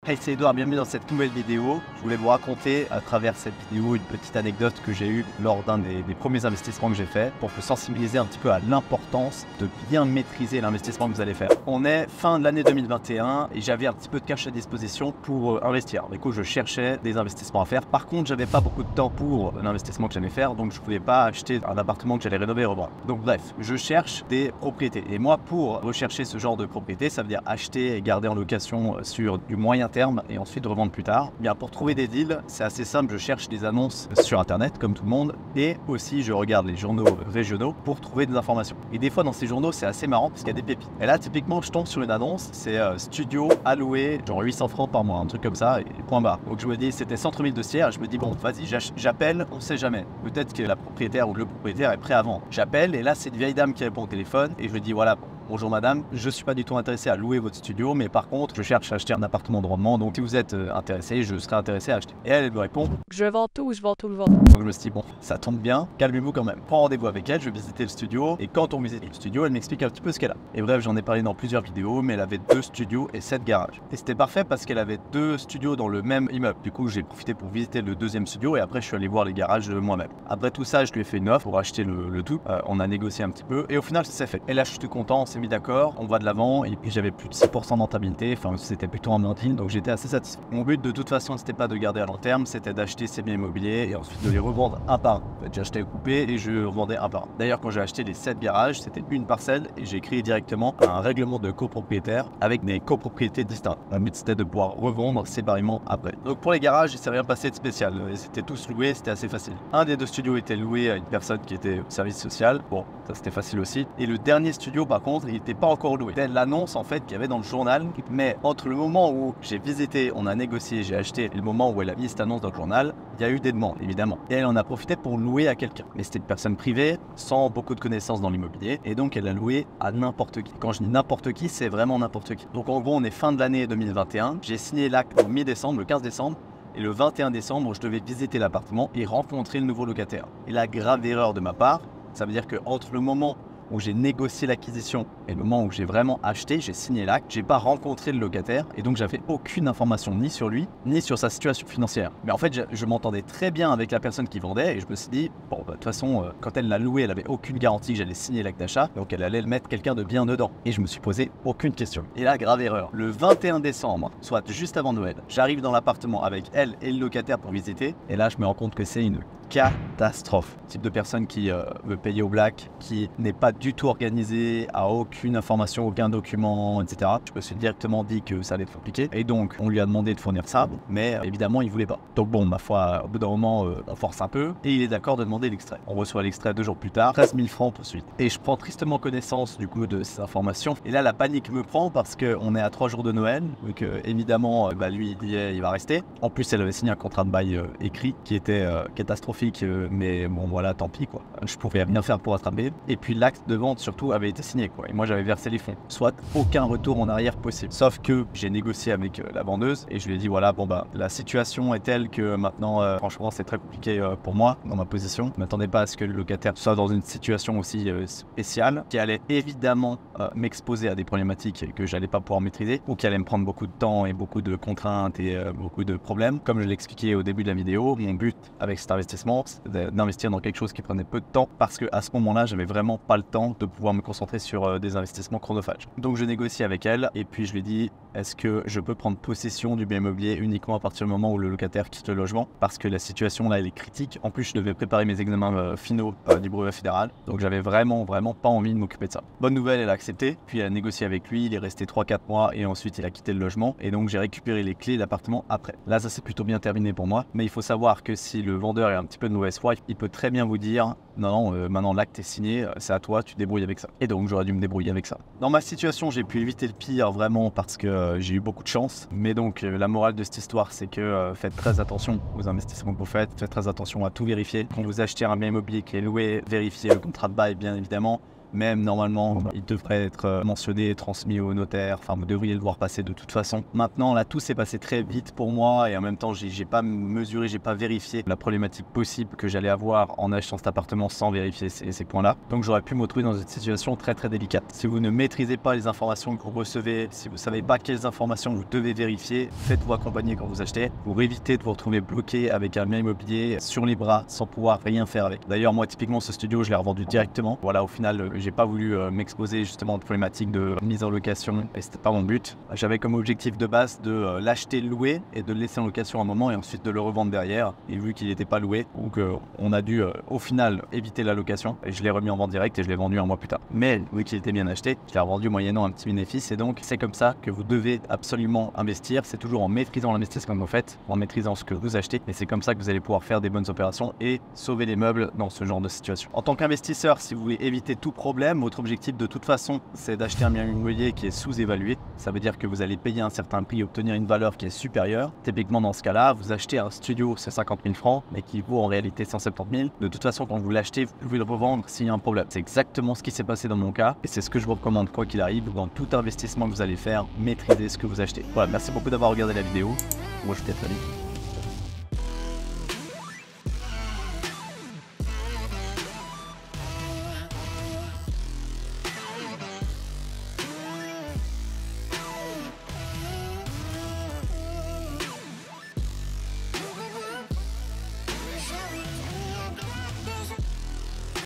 Hey, c'est Edouard, bienvenue dans cette nouvelle vidéo. Je voulais vous raconter à travers cette vidéo une petite anecdote que j'ai eue lors d'un des premiers investissements que j'ai fait pour vous sensibiliser un petit peu à l'importance de bien maîtriser l'investissement que vous allez faire. On est fin de l'année 2021 et j'avais un petit peu de cash à disposition pour investir. Du coup, je cherchais des investissements à faire. Par contre, j'avais pas beaucoup de temps pour l'investissement que j'allais faire, donc je voulais pas acheter un appartement que j'allais rénover et revendre. Donc bref, je cherche des propriétés. Et moi, pour rechercher ce genre de propriété, ça veut dire acheter et garder en location sur du moyen terme et ensuite revendre plus tard. Bien, pour trouver des deals, c'est assez simple, je cherche des annonces sur internet comme tout le monde et aussi je regarde les journaux régionaux pour trouver des informations. Et des fois dans ces journaux, c'est assez marrant parce qu'il y a des pépites. Et là, typiquement, je tombe sur une annonce, c'est studio alloué, genre 800 francs par mois, un truc comme ça, et point barre. Donc je me dis, c'était centre mille de Sierre, je me dis bon, vas-y, j'appelle, on sait jamais. Peut-être que la propriétaire ou le propriétaire est prêt à vendre. J'appelle et là, c'est une vieille dame qui répond au téléphone et je me dis voilà, bonjour madame, je suis pas du tout intéressé à louer votre studio, mais par contre, je cherche à acheter un appartement de rendement, donc si vous êtes intéressé, je serais intéressé à acheter. Et elle me répond, je vends tout, je vends tout, je vends. donc je me suis dit, bon, ça tombe bien, calmez-vous quand même. Prends rendez-vous avec elle, je vais visiter le studio, et quand on visite le studio, elle m'explique un petit peu ce qu'elle a. Et bref, j'en ai parlé dans plusieurs vidéos, mais elle avait 2 studios et 7 garages. Et c'était parfait parce qu'elle avait 2 studios dans le même immeuble. Du coup, j'ai profité pour visiter le 2e studio, et après, je suis allé voir les garages moi-même. Après tout ça, je lui ai fait une offre pour acheter le tout. On a négocié un petit peu, et au final, ça s'est fait. Et là, je suis content, on s'est mis d'accord, on va de l'avant, et puis j'avais plus de 6% de rentabilité, enfin, c'était plutôt en deal, donc j'étais assez satisfait. Mon but, de toute façon, c'était pas de garder à long terme, c'était d'acheter ces biens immobiliers et ensuite de les revendre un par un. En fait, j'achetais coupé et je revendais un par un. D'ailleurs, quand j'ai acheté les 7 garages, c'était une parcelle et j'ai créé directement un règlement de copropriétaire avec des copropriétés distinctes. Le but, c'était de pouvoir revendre séparément après. Donc pour les garages, il s'est rien passé de spécial. Ils étaient tous loués, c'était assez facile. Un des 2 studios était loué à une personne qui était au service social. Bon, ça c'était facile aussi. Et le dernier studio, par contre, il n'était pas encore loué. C'était l'annonce en fait qu'il y avait dans le journal. Mais entre le moment où j'ai visité, on a négocié, j'ai acheté, et le moment où elle a mis cette annonce dans le journal, il y a eu des demandes, évidemment. Et elle en a profité pour louer à quelqu'un. Mais c'était une personne privée, sans beaucoup de connaissances dans l'immobilier, et donc elle a loué à n'importe qui. Quand je dis n'importe qui, c'est vraiment n'importe qui. Donc en gros, on est fin de l'année 2021. J'ai signé l'acte au mi-décembre, le 15 décembre, et le 21 décembre, je devais visiter l'appartement et rencontrer le nouveau locataire. Et la grave erreur de ma part, ça veut dire qu'entre le moment où j'ai négocié l'acquisition et le moment où j'ai vraiment acheté, j'ai signé l'acte, j'ai pas rencontré le locataire et donc j'avais aucune information ni sur lui, ni sur sa situation financière. Mais en fait, je m'entendais très bien avec la personne qui vendait et je me suis dit, bon, de toute façon, quand elle l'a loué, elle avait aucune garantie que j'allais signer l'acte d'achat, donc elle allait le mettre quelqu'un de bien dedans. Et je me suis posé aucune question. Et là, grave erreur. Le 21 décembre, soit juste avant Noël, j'arrive dans l'appartement avec elle et le locataire pour visiter et là, je me rends compte que c'est une catastrophe. Type de personne qui veut payer au black, qui n'est pas du tout organisé, a aucune information, aucun document, etc. Je me suis directement dit que ça allait être compliqué et donc on lui a demandé de fournir ça, mais évidemment il voulait pas. Donc bon, ma foi, au bout d'un moment, on force un peu et il est d'accord de demander l'extrait. On reçoit l'extrait 2 jours plus tard, 13 000 francs pour suite. Et je prends tristement connaissance du coup de ces informations. Et là la panique me prend parce qu'on est à 3 jours de Noël, donc évidemment lui il va rester. En plus elle avait signé un contrat de bail écrit qui était catastrophique. Mais bon voilà, tant pis quoi. Je pouvais rien faire pour attraper. Et puis l'acte de vente surtout avait été signé quoi. Et moi j'avais versé les fonds. Soit aucun retour en arrière possible. Sauf que j'ai négocié avec la vendeuse et je lui ai dit voilà, bon bah la situation est telle que maintenant franchement c'est très compliqué pour moi dans ma position. Je m'attendais pas à ce que le locataire soit dans une situation aussi spéciale qui allait évidemment m'exposer à des problématiques que j'allais pas pouvoir maîtriser ou qui allait me prendre beaucoup de temps et beaucoup de contraintes et beaucoup de problèmes. Comme je l'ai expliqué au début de la vidéo, mon but avec cet investissement, d'investir dans quelque chose qui prenait peu de temps parce que à ce moment-là, j'avais vraiment pas le temps de pouvoir me concentrer sur des investissements chronophages. Donc je négocie avec elle et puis je lui dis est-ce que je peux prendre possession du bien immobilier uniquement à partir du moment où le locataire quitte le logement parce que la situation là elle est critique. En plus, je devais préparer mes examens finaux du brevet fédéral. Donc j'avais vraiment pas envie de m'occuper de ça. Bonne nouvelle, elle a accepté, puis elle a négocié avec lui, il est resté 3-4 mois et ensuite il a quitté le logement et donc j'ai récupéré les clés de l'appartement après. Là, ça s'est plutôt bien terminé pour moi, mais il faut savoir que si le vendeur est un petit peu de mauvaise foi, il peut très bien vous dire non, maintenant l'acte est signé, c'est à toi, tu te débrouilles avec ça. Et donc j'aurais dû me débrouiller avec ça. Dans ma situation, j'ai pu éviter le pire vraiment parce que j'ai eu beaucoup de chance. Mais donc la morale de cette histoire, c'est que faites très attention aux investissements que vous faites très attention à tout vérifier. Quand vous achetez un bien immobilier qui est loué, vérifiez le contrat de bail bien évidemment. Même normalement, il devrait être mentionné et transmis au notaire. Enfin, vous devriez le voir passer de toute façon. Maintenant, là, tout s'est passé très vite pour moi et en même temps, j'ai pas mesuré, j'ai pas vérifié la problématique possible que j'allais avoir en achetant cet appartement sans vérifier ces points-là. Donc, j'aurais pu me retrouver dans une situation très très délicate. Si vous ne maîtrisez pas les informations que vous recevez, si vous savez pas quelles informations vous devez vérifier, faites-vous accompagner quand vous achetez pour éviter de vous retrouver bloqué avec un bien immobilier sur les bras sans pouvoir rien faire avec. D'ailleurs, moi, typiquement, ce studio, je l'ai revendu directement. Voilà, au final, j'ai pas voulu m'exposer justement aux problématiques de mise en location et c'était pas mon but. J'avais comme objectif de base de l'acheter loué et de le laisser en location un moment et ensuite de le revendre derrière. Et vu qu'il n'était pas loué, donc on a dû au final éviter la location et je l'ai remis en vente directe et je l'ai vendu un mois plus tard. Mais vu qu'il était bien acheté, je l'ai revendu moyennant un petit bénéfice et donc c'est comme ça que vous devez absolument investir. C'est toujours en maîtrisant l'investissement que vous faites, en maîtrisant ce que vous achetez et c'est comme ça que vous allez pouvoir faire des bonnes opérations et sauver les meubles dans ce genre de situation. En tant qu'investisseur, si vous voulez éviter tout problème, votre objectif de toute façon, c'est d'acheter un bien immobilier qui est sous-évalué. Ça veut dire que vous allez payer un certain prix et obtenir une valeur qui est supérieure. Typiquement, dans ce cas-là, vous achetez un studio, c'est 50 000 francs, mais qui vaut en réalité 170 000. De toute façon, quand vous l'achetez, vous pouvez le revendre s'il y a un problème. C'est exactement ce qui s'est passé dans mon cas et c'est ce que je vous recommande quoi qu'il arrive. Dans tout investissement que vous allez faire, maîtrisez ce que vous achetez. Voilà, merci beaucoup d'avoir regardé la vidéo. Moi, je vous dis à très vite.